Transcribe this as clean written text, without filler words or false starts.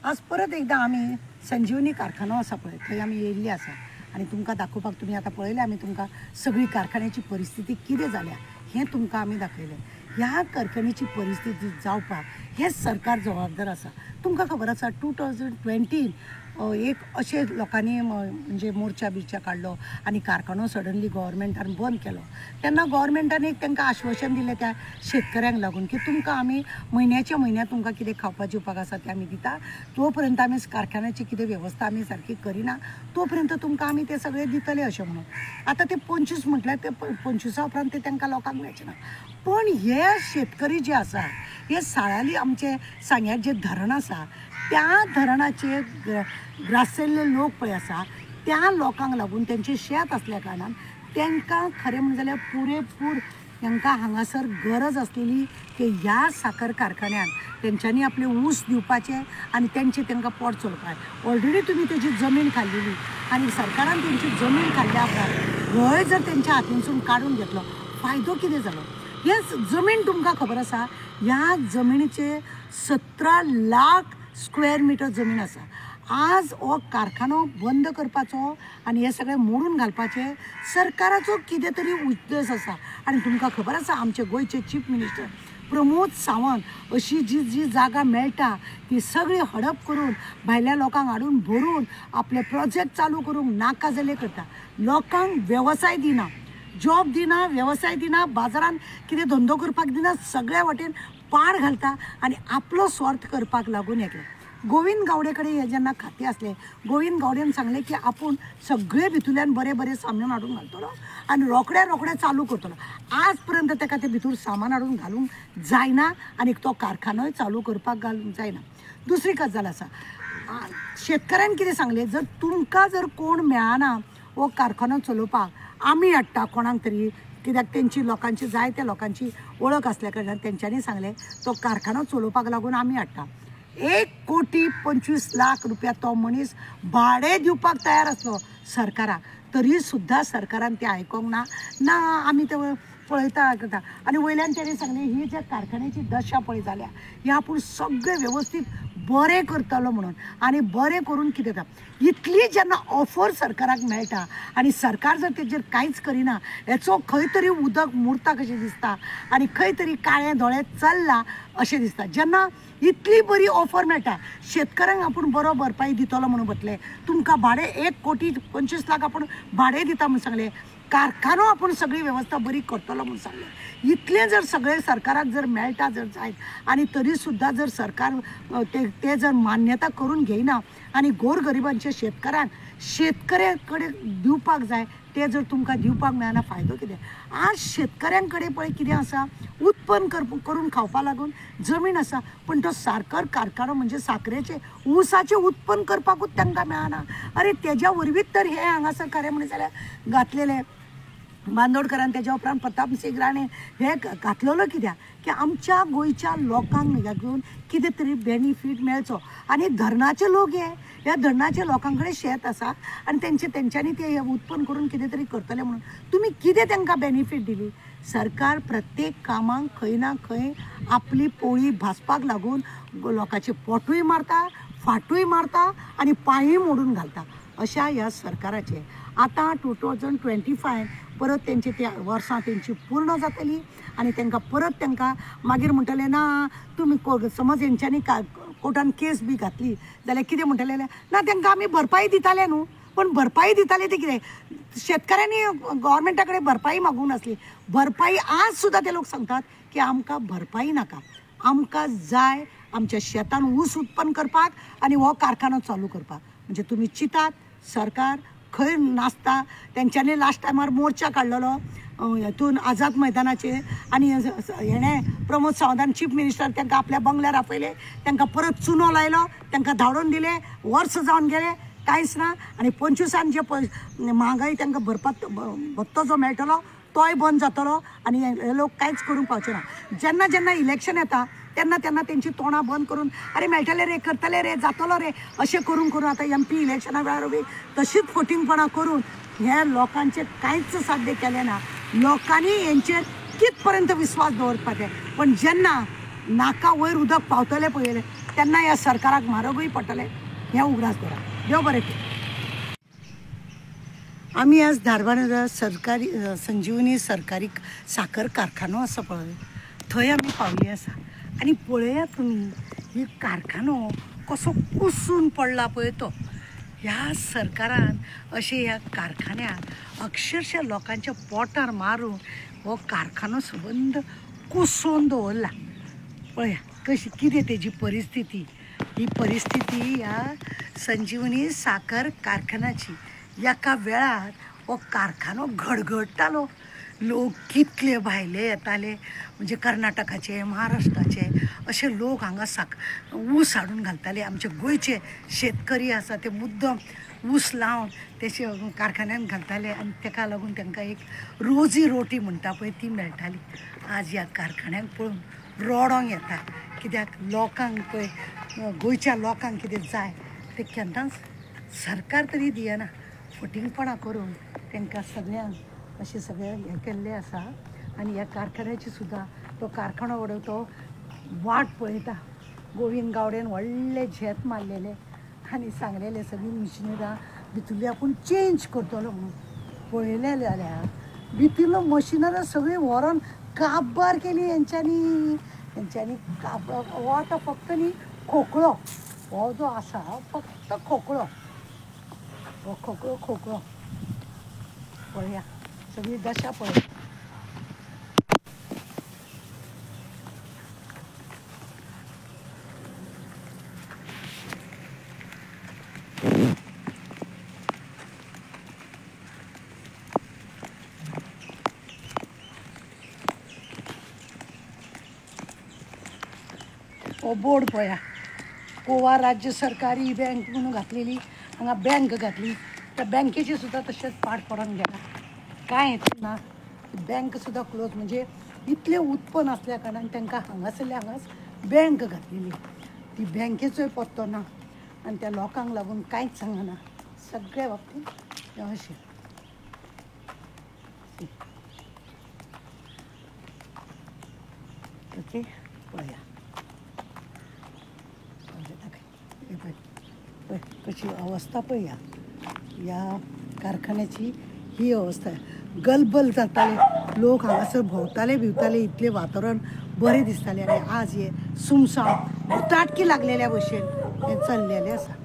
आज परत एकदा आम्ही संजीवनी कारखानो आसा पळय थंय आमी येयल्ली आसा आनी तुमकां दाखोवपाक तुमी आतां पळयलें आमी तुमकां सगळी कारखान्याची परिस्थिती कितें जाल्या हें तुमकां आमी दाखयलें। ह्या कारखान्याची परिस्थिती जावपाक हे सरकार जबाबदार आसा। तुमकां खबर आसा 2020 एक अशें लोकांनी म्हणजे मोर्चा बिर्चा काडलो आनी कारखानो सडनली गव्हर्मेंटान बंद केलो। तेन्ना गव्हर्मेंटान एक तांकां आश्वासन दिलें त्या शेतकऱ्यांक लागून की तुमकां आमी म्हयन्याच्या म्हयन्या तुमकां कितें खावपा जेवपाक आसा तें आमी दिता, तो पर्यंत आमी कारखान्याची कितें वेवस्था आमी सारकी करिना, तो पर्यंत तुमकां आमी ते सगळें दितले अशें म्हणून। आतां ते 25 म्हटल्यार ते 25 उपरांत ते तांकां लोकांक मेळचें ना। पण हे शेतकरी जे आसा हे साळाली आमचे सांग्यार जे धरण आसा त्या धरणाचे ग्रासलेले लोक पळय आसा त्या लोकांक लागून तेंचें शेत आसल्या कारणान तांकां खरें म्हणलें जाल्यार पुरेपूर तांकां हांगासर गरज आसलेली की ह्या साखर कारखान्यान तेंच्यांनी आपले ऊस दिवपाचे आनी तेंचे तांकां पोट चलोवपाक। ऑलरेडी तुमी तेजी जमीन खाल्लेली आनी सरकारान तेंची जमीन खाल्ल्या उपरांत हय जर तेंच्या हातीनसून काडून घेतलो फायदो कितें जालो? हे जमीन तुमकां खबर आसा ह्या जमिनीचे 17 लाख स्क्वेअर मिटर जमीन आसा। आज हो कारखानो बंद करपाचो आनी हे सगळें मोडून घालपाचे सरकाराचो कितें तरी उद्देश आसा। आनी तुमकां खबर आसा आमचे गोंयचे चीफ मिनिस्टर प्रमोद सावंत अशी जी जी जागा मेळटा ती सगळी हडप करून भायल्या लोकांक हाडून भरून आपले प्रोजेक्ट चालू करूंक नाका जाले करता। लोकांक वेवसाय दिना, जॉब दिना, वेवसाय दिना, बाजारान कितें धंदो करपाक दिना, सगळ्या वाटेन पाड घालता आनी आपलो स्वार्थ करपाक लागून येतले। गोविंद गावडे कडेन हे जेन्ना खातें आसलें गोविंद गावडेन सांगलें की आपूण सगळे भितूल्यान बरें बरें सामान हाडून घालतलो आनी रोखड्या चालू करतलो। आज पर्यंत ताका ते भितूर सामान हाडून घालूंक जायना आनी तो कारखानोय चालू करपाक घालूंक जायना। दुसरी गजाल आसा शेतकऱ्यान कितें सांगलें जर तुमकां जर कोण मेळना हो कारखानो चलोवपाक आमी हाडटा कोणाक तरी, कित्याक तेंची लोकांची जायत्या लोकांची वळख आसल्या कारणान तेंच्यांनी सांगलें तो कारखानो चलोवपाक लागून आमी हाडटा। 1,25,00,000 रुपया तो मनीस भाडें दिवपाक तयार आसलो सरकाराक, तरी सुद्दां सरकारान तें आयकोंक ना आमी ते पळयता करता। आनी वयल्यान तेणी सांगलें ही ज्या कारखान्याची दशा पळय जाल्या ही आपूण सगळें वेवस्थीत बरें करतलो म्हणून आनी बरें करून कितें जाता इतली जेन्ना ऑफर सरकाराक मेळटा आनी सरकार जर तेजेर कांयच करिना हेचो खंय तरी उदक मुरता कशें दिसता आनी खंय तरी काळें दोळे चल्ला अशें दिसता। जेन्ना इतली बरी ऑफर मेळटा शेतकऱ्यांक आपूण बरो भरपाई दितलो म्हणून बसले, तुमकां भाडें 1,25,00,000 आपूण भाडें दिता म्हणून सांगलें, कारखानो आपूण सगळी वेवस्था बरी करतलो म्हणून सांगलें। इतलें जर सगळें सरकाराक जर मेळटा जर जायत आनी तरी सुद्दां जर सरकार ते जर मान्यता करून घेयना आनी गोरगरिबांच्या शेतकऱ्यां कडेन दिवपाक जाय ते जर तुमकां दिवपाक मेळना फायदो कितें? आज शेतकऱ्यां कडेन पळय कितें आसा उत्पन्न करून खावपा लागून जमीन आसा पण तो साखर कारखानो म्हणजे साखरेचे ऊसाचे उत्पन्न करपाकूच तांकां मेळना। अरे तेज्या वरवींच तर हे हांगासर खरें म्हणलें जाल्यार घातलेले बांदोडकरान तेज्या उपरांत प्रतापसिंग राणे हे घातलेलो कित्याक की आमच्या गोंयच्या लोकांक घेवन कितें तरी बेनिफीट मेळचो। आनी धरणाचे लोक ह्या धरणाच्या लोकां कडेन शेत आसा आनी तेंच्यांनी ते उत्पन्न करून कितें तरी करतले म्हणून तुमी कितें तांकां बेनिफीट दिली? सरकार प्रत्येक कामाक खंय ना खंय आपली पोळी भाजपाक लागून लोकांचे पोटूय मारता, फाटूय मारता आनी पांय मोडून घालता। अशा ह्या सरकाराचे आतां 2025 परत तेंची त्या वर्सां तेंची पूर्ण जातली आनी तांकां मागीर म्हणटले ना तुमी समज हेंच्यांनी कोर्टान केस बी घातली जाल्यार कितें म्हणटले ना तांकां आमी भरपाई दिताले न्हू, पण भरपाई दिताले ते कितें? शेतकऱ्यांनी गव्हर्मेंटा कडेन भरपाई मागूंक नासली। भरपाई आज सुद्दां ते लोक सांगतात की आमकां भरपाई नाका, आमकां जाय आमच्या शेतान ऊस उत्पन्न करपाक आनी हो कारखानो चालू करपाक। म्हणजे तुमी चितात सरकार खंय नासता? तेंच्यांनी लास्ट टायमार मोर्चा काडलेलो हेतून आझाद मैदानाचेर आनी हेणें प्रमोद सावंतान चीफ मिनिस्टर तांकां आपल्या बंगल्यार आपयले, तांकां परत चुनो लायलो, तांकां धांवडोवन दिले, वर्स जावन गेले कांयच ना। आनी 25 जे महागाई तांकां भरपाक भत्तो जो मेळटलो तोय बंद जातलो आनी हे लोक कांयच करूंक पावचे ना। जेन्ना जेन्ना इलेक्शन येता तेन्ना तेंची तोंडां बंद करून अरे मेळटले रे, करतले रे, जातलो रे अशें करून आता MP इलेक्शना वेळार बी तशीच फोटिंगपणां करून ह्या लोकांचे कांयच साध्य केलें ना। लोकांनी हेंचेर कित पर्यंत विश्वास दवरपाचें, पण जेन्ना नाका वयर उदक पावतलें पळयलें त्यांना ह्या सरकाराक म्हारगूय पडटलें हें उगडास करा. देव बरें करूं. आमी आज धारबांदोड्या सरकारी संजीवनी सरकारी साखर कारखानो आसा पळय थंय आमी पावली आसा आनी पळयात तुमी ही कारखानो कसो कुसून पडला पळय तो. ह्या सरकारान अशे ह्या कारखान्याक अक्षरशः लोकांच्या पोटार मारून हो कारखानो संबंद कुसून दवरला. पळया कशी कितें तेजी परिस्थिती. ही परिस्थिती ह्या संजीवनी साखर कारखान्याची. एका वेळार हो कारखानो घडघडटालो. लोक कितले भायले येताले म्हणजे कर्नाटकाचे महाराष्ट्राचे असे लोक हांगा ऊस हाडून घालताले. आमचे गोंयचे शेतकरी आसा ते मुद्दम ऊस लावन तेचे कारखान्यान घालताले आनी तेका लागून तांकां एक रोजी रोटी म्हणटा पळय ती मेळटाली. आज ह्या कारखान्याक पळोवन रडोंक येता. कित्याक लोकांक पळय गोंयच्या लोकांक कितें जाय ते केन्नाच सरकार तरी दियना. फटिंगपणां करून तांकां सगळ्यांक अशें सगळें हें केल्लें आसा. आनी ह्या कारखान्याची सुद्दां तो कारखानो उडोवतो वाट पळयता. गोविंद गावडेन व्हडलें झेत मारलेलें आनी सांगलेलें सगळीं मिशिनरां भितरली आपूण चेंज करतलो म्हणून. पळयलें जाल्यार भितरलो मशिनरां सगळीं व्हरोन काबार केली हेंच्यांनी. हो आतां फक्त न्ही खोकलो हो जो आसा फक्त खोकलो. हो खोकलो पळया सगळी दशा पळय. हो बोर्ड पळया गोवा राज्य सरकारी बँक म्हणून घातलेली. हांगा बँक घातली. त्या बँकेची सुद्दां तशेंच पाड पडोन गेला. कांय हेतून ना. बँक सुद्दां क्लोज म्हणजे इतलें उत्पन्न आसल्या कारणान तांकां हांगासरल्या हांगाच बँक घातलेली. ती बँकेचोय पत्तो ना आनी त्या लोकांक लागून कांयच सांगना. सगळ्या बाबतींत अशें ओके पळया पळय कशी अवस्था पळय ह्या कारखान्याची. ही अवस्था गलबल जाताले लोक हांगासर भोंवताले भिवताले. इतलें वातावरण बरें दिसतालें आनी आज हे सुमसाम भुताटकी लागलेल्या भशेन हें चल्लेलें आसा.